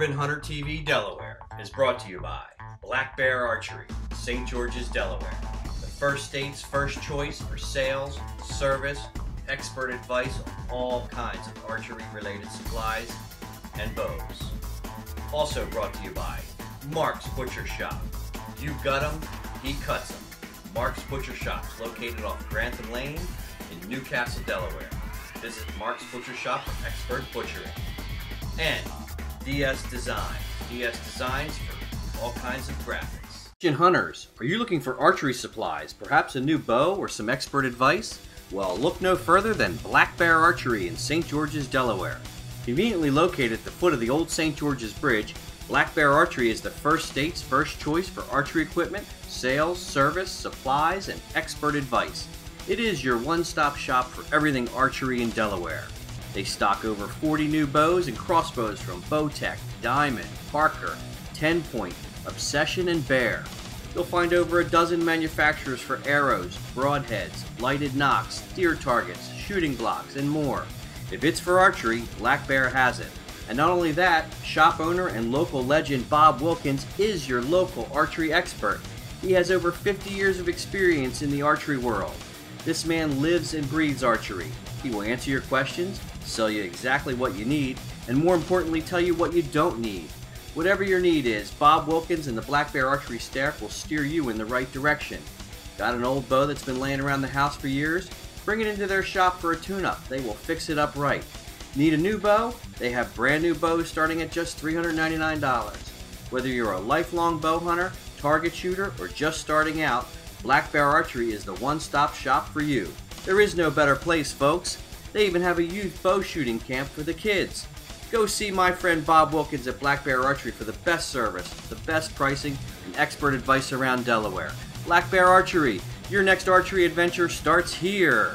Urban Hunter TV Delaware is brought to you by Black Bear Archery, St. George's, Delaware. The first state's first choice for sales, service, expert advice on all kinds of archery-related supplies and bows. Also brought to you by Mark's Butcher Shop. You gut 'em, he cuts 'em. Mark's Butcher Shop is located off Grantham Lane in Newcastle, Delaware. Visit Mark's Butcher Shop for expert butchering. And DS Designs. DS Designs for all kinds of graphics. Hunters, are you looking for archery supplies, perhaps a new bow or some expert advice? Well, look no further than Black Bear Archery in St. George's, Delaware. Conveniently located at the foot of the old St. George's Bridge, Black Bear Archery is the first state's first choice for archery equipment, sales, service, supplies, and expert advice. It is your one-stop shop for everything archery in Delaware. They stock over 40 new bows and crossbows from Bowtech, Diamond, Parker, 10-Point, Obsession, and Bear. You'll find over a dozen manufacturers for arrows, broadheads, lighted nocks, deer targets, shooting blocks, and more. If it's for archery, Black Bear has it. And not only that, shop owner and local legend Bob Wilkins is your local archery expert. He has over 50 years of experience in the archery world. This man lives and breathes archery. He will answer your questions, sell you exactly what you need, and more importantly, tell you what you don't need. Whatever your need is, Bob Wilkins and the Black Bear Archery staff will steer you in the right direction. Got an old bow that's been laying around the house for years? Bring it into their shop for a tune-up. They will fix it up right. Need a new bow? They have brand new bows starting at just $399. Whether you're a lifelong bow hunter, target shooter, or just starting out, Black Bear Archery is the one-stop shop for you. There is no better place, folks. They even have a youth bow shooting camp for the kids. Go see my friend Bob Wilkins at Black Bear Archery for the best service, the best pricing, and expert advice around Delaware. Black Bear Archery, your next archery adventure starts here.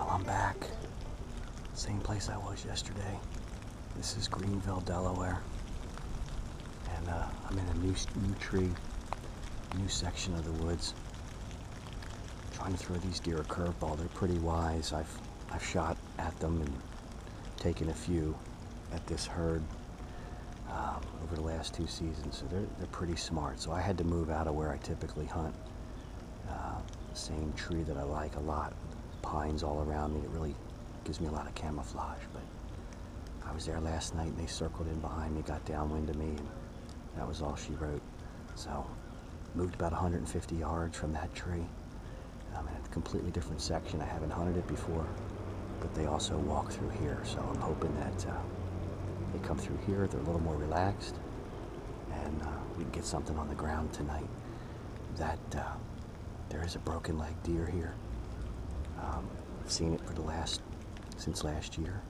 I'm back. Same place I was yesterday. This is Greenville, Delaware. And I'm in a new tree, new section of the woods. Trying to throw these deer a curveball. They're pretty wise. I've shot at them and taken a few at this herd over the last 2 seasons. So they're pretty smart. So I had to move out of where I typically hunt. The same tree that I like a lot. Pines all around me. It really gives me a lot of camouflage. But I was there last night and they circled in behind me, got downwind of me, and that was all she wrote. So moved about 150 yards from that tree. I'm in a completely different section. I haven't hunted it before, but they also walk through here. So I'm hoping that they come through here, they're a little more relaxed, and we can get something on the ground tonight. That there is a broken leg deer here. I've seen it since last year,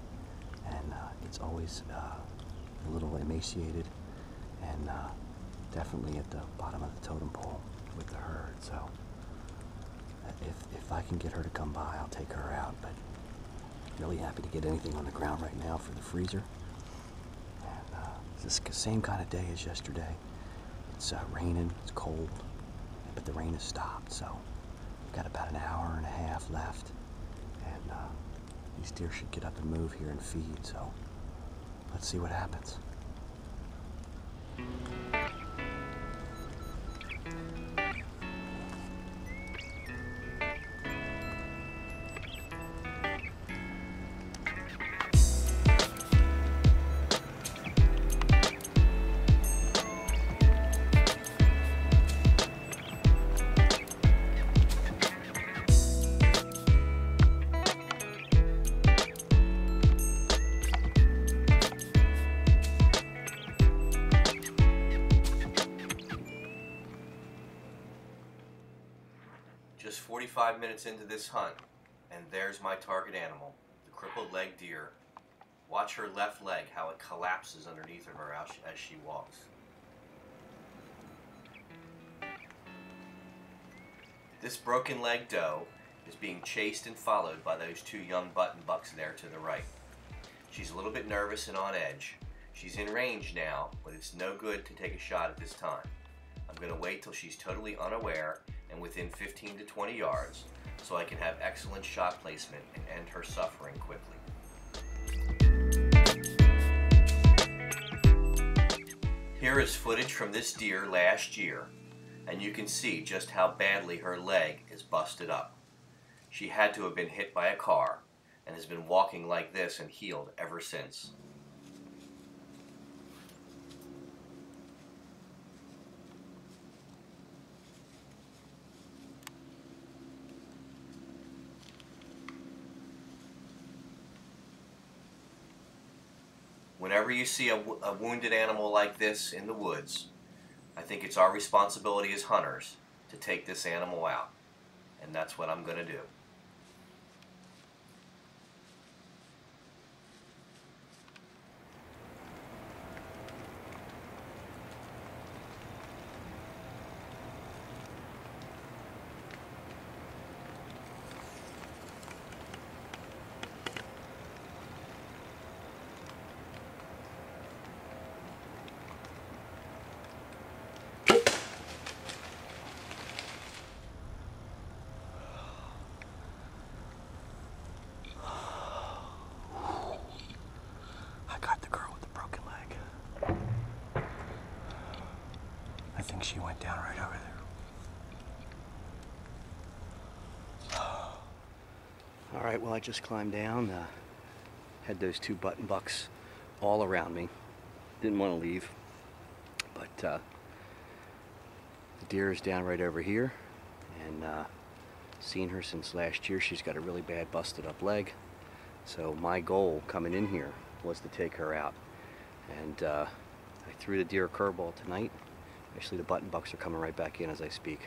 and it's always a little emaciated and definitely at the bottom of the totem pole with the herd. So if I can get her to come by, I'll take her out, but really happy to get anything on the ground right now for the freezer. And it's the same kind of day as yesterday. It's raining, it's cold, but the rain has stopped, so we've got about an hour and a half left, and these deer should get up and move here and feed, so let's see what happens. Just 45 minutes into this hunt, and there's my target animal, the crippled leg deer. Watch her left leg, how it collapses underneath her as she walks. This broken leg doe is being chased and followed by those two young button bucks there to the right. She's a little bit nervous and on edge. She's in range now, but it's no good to take a shot at this time. I'm going to wait till she's totally unaware and within 15 to 20 yards, so I can have excellent shot placement and end her suffering quickly. Here is footage from this deer last year, and you can see just how badly her leg is busted up. She had to have been hit by a car and has been walking like this and healed ever since. Whenever you see a wounded animal like this in the woods, I think it's our responsibility as hunters to take this animal out, and that's what I'm going to do. I think she went down right over there. All right, well, I just climbed down, had those two button bucks all around me. Didn't want to leave, but the deer is down right over here, and seen her since last year. She's got a really bad busted up leg. So my goal coming in here was to take her out. And I threw the deer a curveball tonight. Actually, the button bucks are coming right back in as I speak.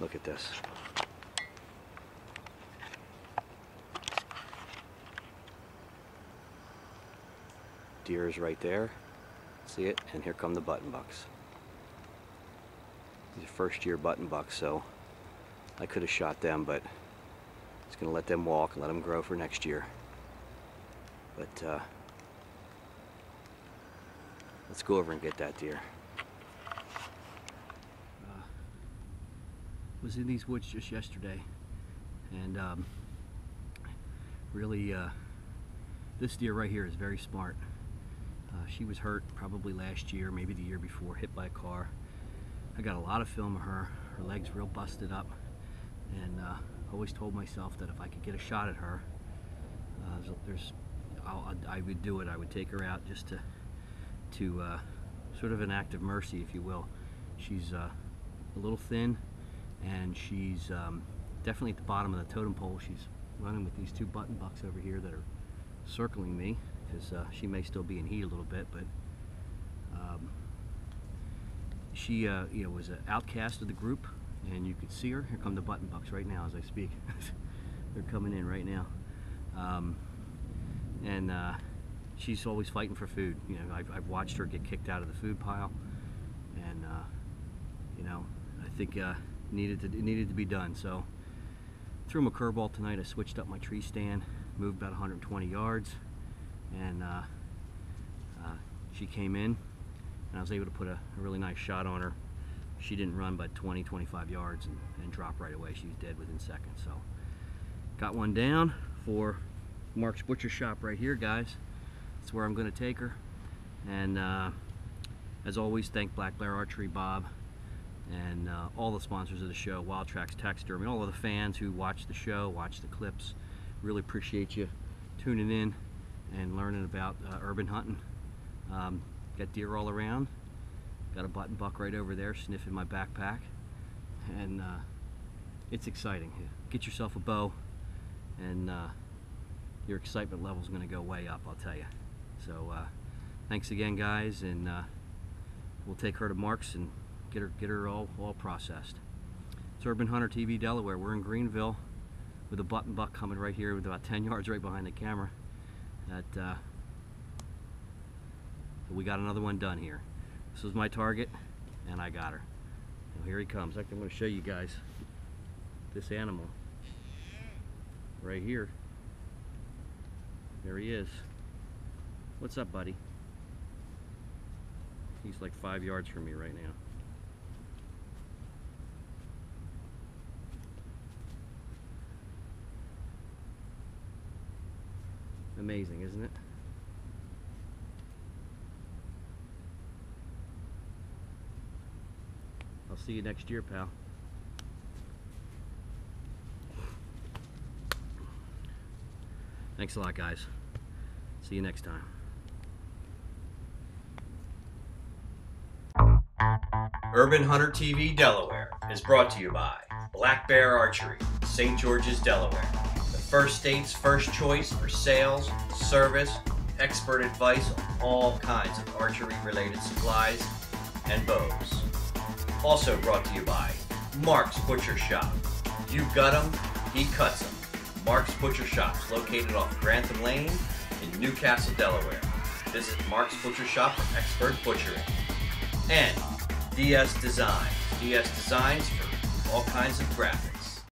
Look at this. Deer is right there. See it? And here come the button bucks. These are first-year button bucks, so I could have shot them, but it's going to let them walk and let them grow for next year. But let's go over and get that deer. Was in these woods just yesterday, and really this deer right here is very smart. She was hurt probably last year, maybe the year before, hit by a car. I got a lot of film of her. Her leg's real busted up, and I always told myself that if I could get a shot at her, I would do it. I would take her out just to sort of an act of mercy, if you will. She's a little thin, and she's definitely at the bottom of the totem pole. She's running with these two button bucks over here that are circling me, because she may still be in heat a little bit, but she you know, was an outcast of the group, and you could see her. Here come the button bucks right now as I speak. They're coming in right now, and she's always fighting for food. You know, I've watched her get kicked out of the food pile, and you know, I think it needed to be done. So threw him a curveball tonight. I switched up my tree stand, moved about 120 yards, and she came in, and I was able to put a really nice shot on her. She didn't run but 20-25 yards and drop right away. She was dead within seconds. So got one down for Mark's Butcher Shop right here, guys. That's where I'm going to take her, and I As always, thank Black Bear Archery Bob and all the sponsors of the show, Wild Tracks Taxidermy, all of the fans who watch the show, watch the clips. Really appreciate you tuning in and learning about urban hunting. Got deer all around. Got a button buck right over there sniffing my backpack, and it's exciting. Get yourself a bow, and your excitement level is going to go way up, I'll tell you. So thanks again, guys, and we'll take her to Mark's and get her all processed. It's Urban Hunter TV Delaware. We're in Greenville with a button buck coming right here with about 10 yards right behind the camera. That we got another one done here. This was my target, and I got her. Now here he comes. I'm going to show you guys this animal right here. There he is. What's up, buddy? He's like 5 yards from me right now. Amazing, isn't it? I'll see you next year, pal. Thanks a lot, guys. See you next time. Urban Hunter TV Delaware is brought to you by Black Bear Archery, St. George's, Delaware. The first state's first choice for sales, service, expert advice on all kinds of archery-related supplies and bows. Also brought to you by Mark's Butcher Shop. You gut 'em, he cuts 'em. Mark's Butcher Shop is located off Grantham Lane in Newcastle, Delaware. Visit Mark's Butcher Shop for expert butchering. And DS Designs. DS Designs for all kinds of graphics.